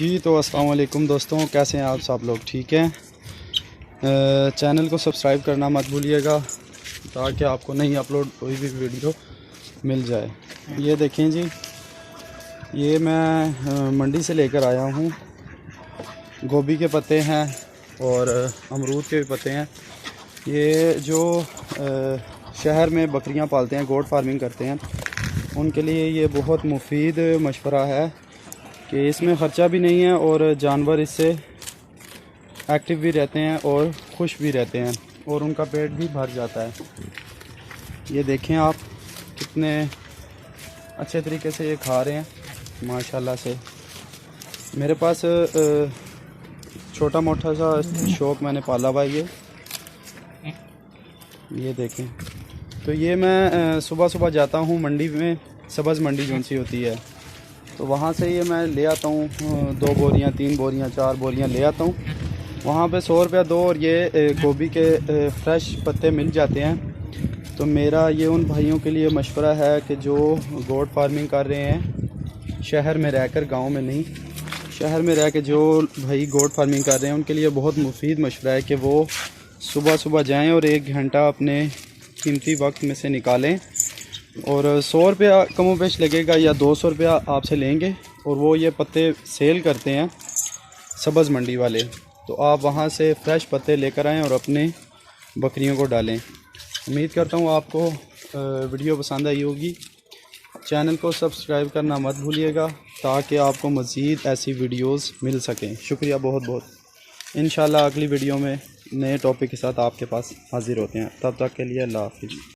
जी तो अस्सलाम वालेकुम दोस्तों, कैसे हैं आप सब लोग? ठीक हैं। चैनल को सब्सक्राइब करना मत भूलिएगा ताकि आपको नई अपलोड कोई भी वीडियो मिल जाए। ये देखें जी, ये मैं मंडी से लेकर आया हूँ। गोभी के पत्ते हैं और अमरूद के भी पत्ते हैं। ये जो शहर में बकरियाँ पालते हैं, गोट फार्मिंग करते हैं, उनके लिए ये बहुत मुफीद मशवरा है कि इसमें ख़र्चा भी नहीं है और जानवर इससे एक्टिव भी रहते हैं और खुश भी रहते हैं और उनका पेट भी भर जाता है। ये देखें आप, कितने अच्छे तरीके से ये खा रहे हैं माशाल्लाह से। मेरे पास छोटा मोटा सा शौक़ मैंने पाला हुआ है। ये देखें, तो ये मैं सुबह सुबह जाता हूँ मंडी में, सब्ज़ मंडी जो सी होती है, तो वहाँ से ये मैं ले आता हूँ 2 बोरियाँ 3 बोरियाँ 4 बोरियाँ ले आता हूँ। वहाँ पे 100 रुपया दो और ये गोभी के फ्रेश पत्ते मिल जाते हैं। तो मेरा ये उन भाइयों के लिए मशवरा है कि जो गोट फार्मिंग कर रहे हैं शहर में रहकर, गांव में नहीं, शहर में रह के जो भाई गोट फार्मिंग कर रहे हैं उनके लिए बहुत मुफीद मशवरा है कि वो सुबह सुबह जाएँ और 1 घंटा अपने कीमती वक्त में से निकालें और 100 रुपया कमो बेश लगेगा या 200 रुपया आपसे लेंगे और वो ये पत्ते सेल करते हैं सब्ज़ मंडी वाले। तो आप वहाँ से फ्रेश पत्ते लेकर आएँ और अपने बकरियों को डालें। उम्मीद करता हूँ आपको वीडियो पसंद आई होगी। चैनल को सब्सक्राइब करना मत भूलिएगा ताकि आपको मज़ीद ऐसी वीडियोस मिल सकें। शुक्रिया बहुत बहुत। इंशाल्लाह अगली वीडियो में नए टॉपिक के साथ आपके पास हाज़िर होते हैं। तब तक के लिए अल्लाह हाफ़िज़।